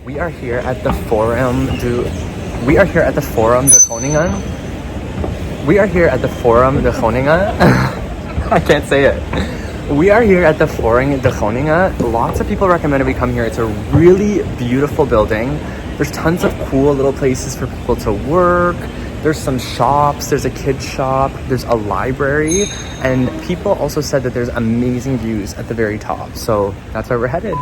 We are here at the Forum de Groningen. We are here at the Forum de Groningen. I can't say it. We are here at the Forum de Groningen. Lots of people recommended we come here. It's a really beautiful building. There's tons of cool little places for people to work. There's some shops, there's a kid's shop, there's a library, and people also said that there's amazing views at the very top. So that's where we're headed.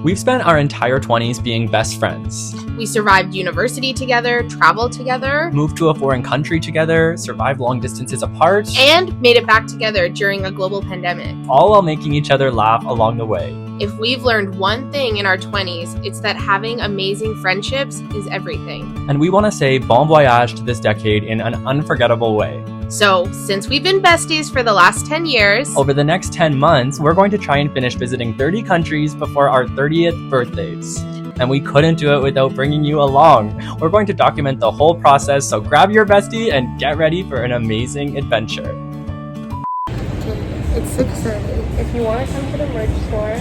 We've spent our entire 20s being best friends. We survived university together, traveled together, Moved to a foreign country together, survived long distances apart, and made it back together during a global pandemic. all while making each other laugh along the way. If we've learned one thing in our 20s, it's that having amazing friendships is everything. And we want to say bon voyage to this decade in an unforgettable way. So, since we've been besties for the last 10 years, Over the next 10 months, we're going to try and finish visiting 30 countries before our 30th birthdays. And we couldn't do it without bringing you along. We're going to document the whole process, so grab your bestie and get ready for an amazing adventure. it's 6:30. If you want to come to the merch store,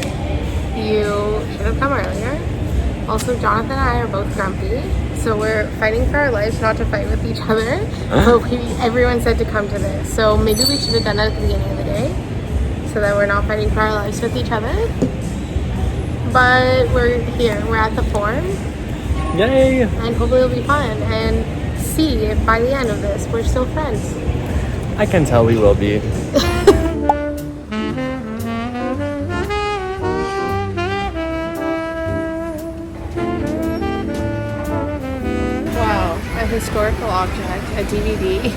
you should have come earlier. Also, Jonathan and I are both grumpy, so we're fighting for our lives not to fight with each other. But everyone said to come to this, so maybe we should have done it at the beginning of the day, so that we're not fighting for our lives with each other. But we're here, we're at the Forum, Yay! and hopefully it'll be fun, and see if by the end of this, we're still friends. I can tell we will be. Wow, a historical object, a DVD.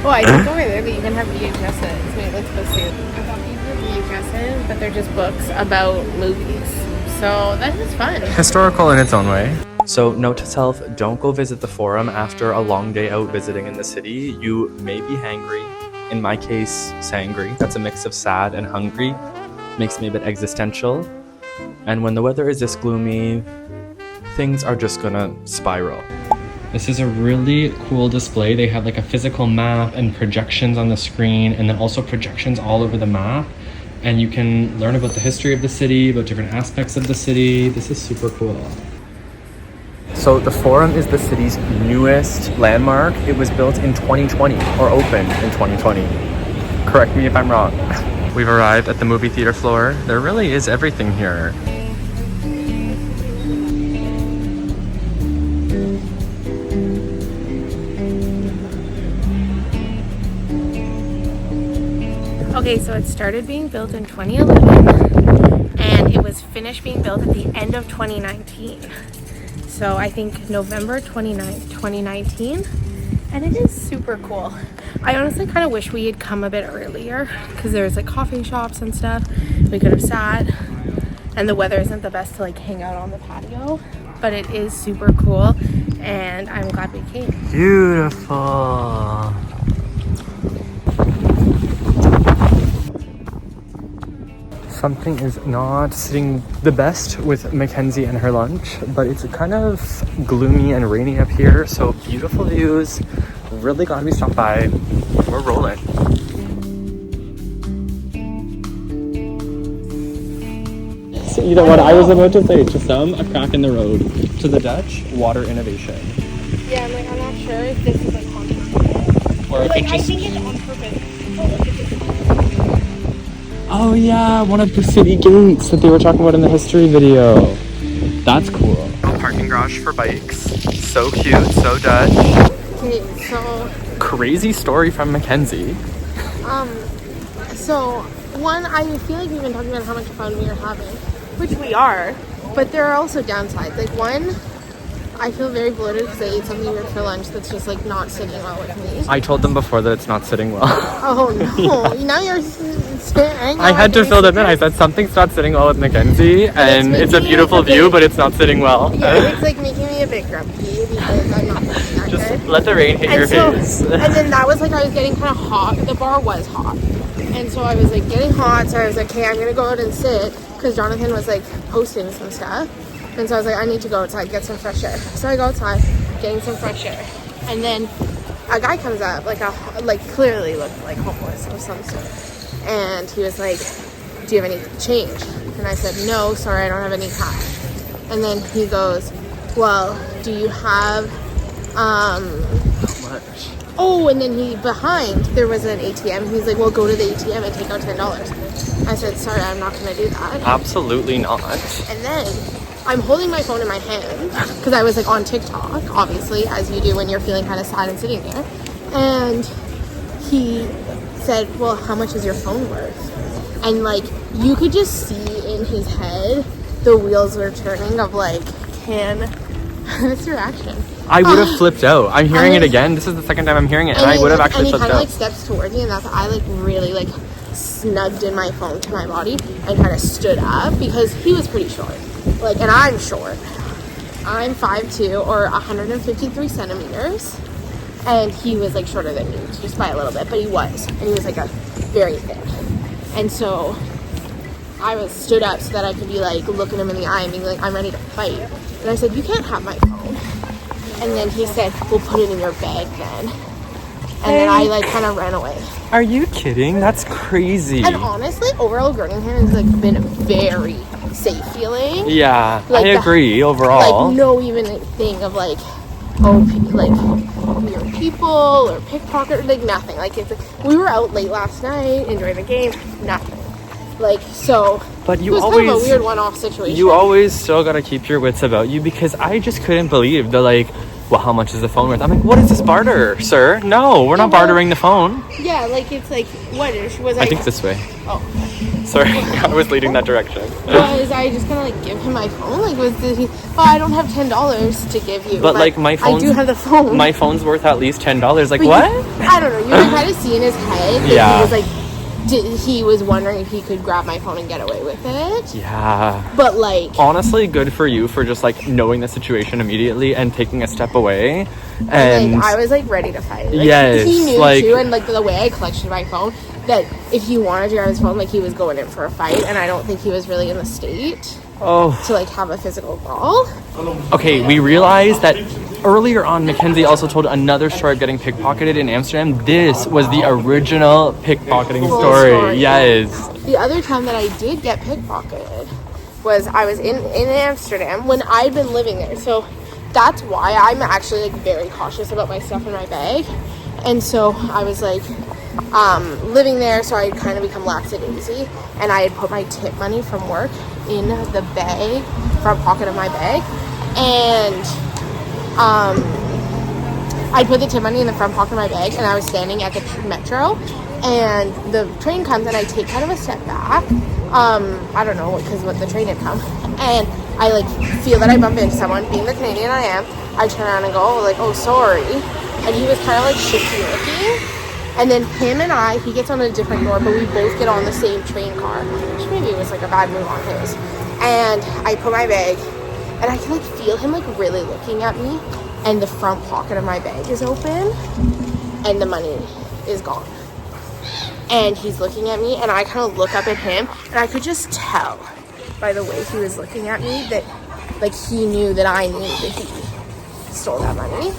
Oh, I think over there they even have VHSs. Wait, let's go see. I thought these were VHSs, but they're just books about movies. So that is fun. Historical in its own way. So, note to self, don't go visit the Forum after a long day out visiting in the city. You may be hangry. In my case, sangry. That's a mix of sad and hungry. Makes me a bit existential. And when the weather is this gloomy, things are just gonna spiral. This is a really cool display. They have like a physical map and projections on the screen, and then also projections all over the map. And you can learn about the history of the city, about different aspects of the city. This is super cool. So the Forum is the city's newest landmark. It was built in 2020, or opened in 2020. Correct me if I'm wrong. We've arrived at the movie theater floor. There really is everything here. Okay, so it started being built in 2011, and it was finished being built at the end of 2019. So I think November 29th, 2019, and it is super cool. I honestly kind of wish we had come a bit earlier, because there's like coffee shops and stuff. We could have sat, and the weather isn't the best to like hang out on the patio, but it is super cool, and I'm glad we came. Beautiful. Something is not sitting the best with MacKenzie and her lunch, but it's kind of gloomy and rainy up here, so beautiful views. Really glad we stopped by. We're rolling. So, you know what I was about to say? To some, a crack in the road. To the Dutch, water innovation. Yeah, I'm not sure if this is like on purpose. Or Like, I think it's on purpose. Oh, look at this. Oh yeah, one of the city gates that they were talking about in the history video. That's cool. Parking garage for bikes. So cute, so Dutch. Okay, so Crazy story from MacKenzie. so one, I feel like we've been talking about how much fun we are having, which we are, but there are also downsides. Like one, I feel very bloated because I ate something weird for lunch that's just like not sitting well with me. I told them before that it's not sitting well. Oh no! Now you're staring. I had to fill them in. I said something's not sitting well with MacKenzie, and it's a beautiful view, but it's not sitting well. Yeah, it's like making me a bit grumpy because I'm not feeling that Just good. let the rain hit your face. And then that was like I was getting kind of hot. The bar was hot, and so I was like getting hot. So I was like, okay, I'm gonna go out and sit because Jonathan was like posting some stuff. And so I was like, I need to go outside, get some fresh air. So I go outside, getting some fresh air. And then a guy comes up, like clearly looked like homeless of some sort. And he was like, do you have any change? And I said, no, sorry, I don't have any cash. And then he goes, well, do you have, oh, and then there was an ATM. He's like, well, go to the ATM and take out $10. I said, sorry, I'm not going to do that. Absolutely not. And then I'm holding my phone in my hand because I was like on TikTok, obviously, as you do when you're feeling kind of sad and sitting there. And he said, well, how much is your phone worth? And like, you could just see in his head, the wheels were turning of like, what's your reaction? I would have flipped out. I'm hearing it again. This is the second time I'm hearing it, and I would have actually flipped out. And he kind of like steps towards me, and that's I like really like snugged in my phone to my body and kind of stood up because he was pretty short. Like, and I'm short. I'm 5'2" or 153 centimeters, and he was like shorter than me just by a little bit, but he was, and he was like a very thick. And so I stood up so that I could be like looking him in the eye and being like, I'm ready to fight. And I said, you can't have my phone. And then he said, we'll put it in your bag then. And then I like kind of ran away. Are you kidding? That's crazy. And honestly, overall groningen has like been very safe feeling. Yeah, like I agree overall. Like no even thing of like, oh, like weird people or pickpocket, like nothing. Like it's like, we were out late last night enjoying the game, nothing. Like, so but you it was always, kind of a weird one-off situation. You always still gotta keep your wits about you, because I just couldn't believe the like, well, how much is the phone worth? I'm like, what is this barter, sir? No, we're not bartering the phone. Yeah, like it's like, what was I think this way. Oh. Sorry, I was leading that direction. Was I just gonna like give him my phone? Like, I don't have $10 to give you. But like my phone, I do have the phone. My phone's worth at least $10. Like, but what? I don't know. You can kind of see in his head that yeah. He was like, he was wondering if he could grab my phone and get away with it. Yeah. But like, honestly, good for you for just like knowing the situation immediately and taking a step away. And like, I was like ready to fight. Like, yes, he knew like, too, and like the way I collected my phone, that if he wanted to grab his phone, like he was going in for a fight, and I don't think he was really in the state to like have a physical brawl. Okay, we realized that earlier on, MacKenzie also told another story of getting pickpocketed in Amsterdam. This was the original pickpocketing story. Yes. The other time that I did get pickpocketed was I was in Amsterdam when I'd been living there. So that's why I'm actually like very cautious about my stuff in my bag. And so I was like living there, so I had kind of become lackadaisy, and I had put my tip money from work in the bag, front pocket of my bag, and I put the tip money in the front pocket of my bag, and I was standing at the metro, and the train comes, and I take kind of a step back. I don't know, because the train had come, and I like feel that I bump into someone. Being the Canadian I am, I turn around and go, like, oh, sorry. And he was kind of like shifty looking. And then him and he gets on a different door, but we both get on the same train car, which maybe was like a bad move on his. And I put my bag, and I can like feel him like really looking at me, and the front pocket of my bag is open, and the money is gone. And he's looking at me, and I kind of look up at him, and I could just tell by the way he was looking at me that like he knew that I knew that he stole that money.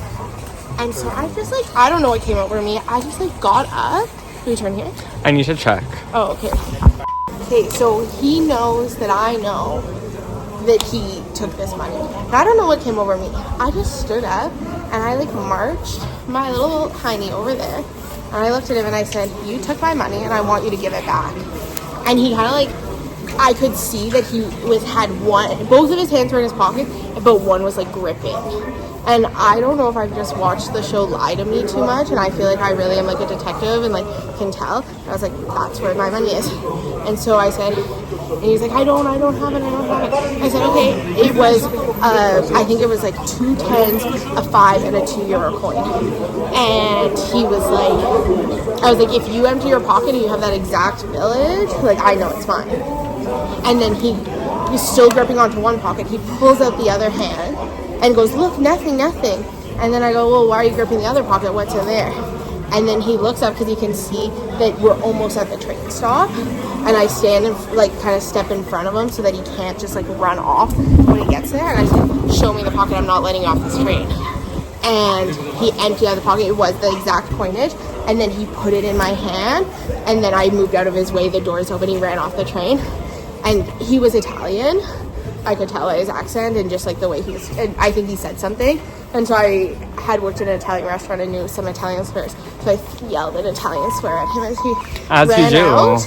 And so I just like, I don't know what came over me. I just like got up. Can we turn here? I need to check. Oh, okay. Okay, so he knows that I know that he took this money. And I don't know what came over me. I just stood up and I like marched my little hiney over there. And I looked at him and I said, you took my money and I want you to give it back. And he kind of like, I could see that he had both of his hands were in his pocket, but one was like gripping. And I don't know if I've just watched the show Lie to Me too much, and I feel like I really am like a detective and like can tell. And I was like, that's where my money is. And so I said, and he's like, I don't have it. I said, okay. It was, I think it was like 2 10s, a 5, and a €2 coin. And he was like, I was like, if you empty your pocket and you have that exact village, like I know it's fine. And then he's still gripping onto one pocket. He pulls out the other hand and goes, look, nothing. And then I go, well, why are you gripping the other pocket? What's in there? And then he looks up because he can see that we're almost at the train stop. And I stand and like kind of step in front of him so that he can't just like run off when he gets there. And I said, show me the pocket. I'm not letting you off this train. And he emptied out the pocket. It was the exact coinage. And then he put it in my hand. And then I moved out of his way. The doors open. He ran off the train. And he was Italian. I could tell by his accent and just like the way and I think he said something. And so I had worked in an Italian restaurant and knew some Italian swears. So I yelled an Italian swear at him as he ran out.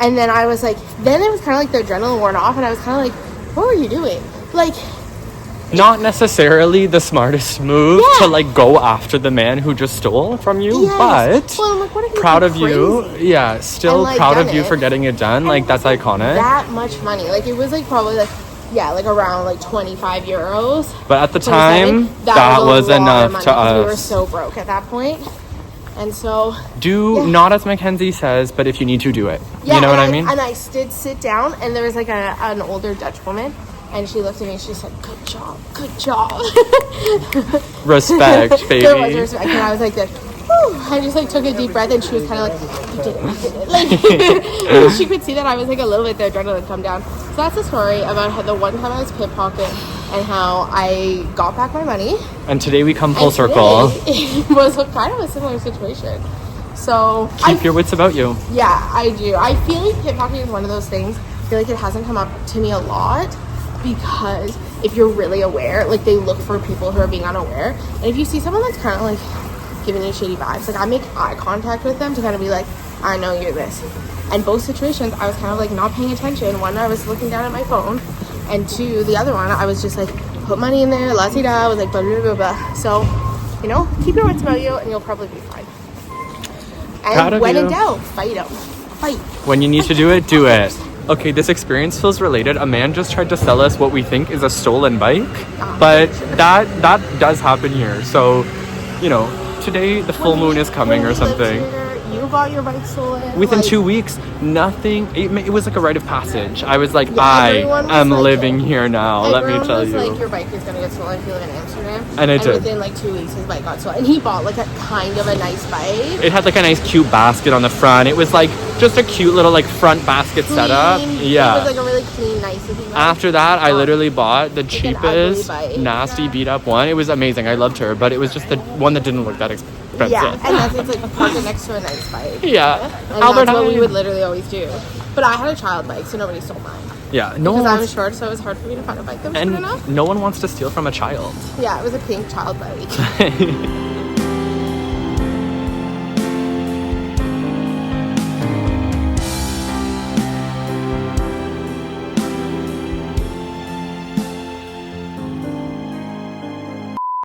And then I was like, then it was kind of like the adrenaline worn off, and I was kind of like, what were you doing? Like, not necessarily the smartest move to like go after the man who just stole from you, but well, I'm like, what if proud of you. Yeah, still and, like, proud of you it. for getting it done. And like, that's iconic. That much money. Like, it was like probably like, like around like 25 euros. But at the time, that was enough to us. We were so broke at that point. And so not as MacKenzie says, but if you need to, do it. Yeah, you know what I mean? And I did sit down, and there was like an older Dutch woman, and she looked at me and she said, good job. Respect, baby. There was respect, and I was like, I just like took a deep breath, and she was kind of like, you did it. Like, she could see that I was like a little bit, the adrenaline come down. So that's a story about how the one time I was pickpocketed and how I got back my money. And today we come full circle. It was kind of a similar situation. So keep your wits about you. Yeah, I do. I feel like pickpocketing is one of those things. I feel like it hasn't come up to me a lot because if you're really aware, like they look for people who are being unaware. And if you see someone that's kind of like giving you shady vibes, like I make eye contact with them to kind of be like, I know you're this. And both situations, I was kind of like not paying attention. One, I was looking down at my phone, and two, the other one, I was just like, put money in there, la-ti-da, I was like, blah, blah, blah, blah. So, you know, keep your wits about you, and you'll probably be fine. And when in doubt, fight them. Fight. When you need to do it, do it. Okay, this experience feels related. A man just tried to sell us what we think is a stolen bike, but that does happen here. So, you know, today the full moon is coming or something. You got your bike stolen. Within 2 weeks, nothing. It was like a rite of passage. I was like, I am living here now. Let me tell you. Like, your bike is gonna get stolen if you live in Amsterdam. And it did. Within like 2 weeks, his bike got stolen. And he bought like a kind of a nice bike. It had like a nice cute basket on the front. It was like just a cute little like front basket setup. Yeah. It was like a really clean, nice looking bike. After that, I literally bought the cheapest, nasty, beat up one. It was amazing. I loved her, but it was just the one that didn't look that expensive. Yeah, and that's it's like parked next to a nice bike. Yeah. And that's what we would literally always do. But I had a child bike, so nobody stole mine. Yeah, because I was short, so it was hard for me to find a bike that was good enough. No one wants to steal from a child. Yeah, it was a pink child bike.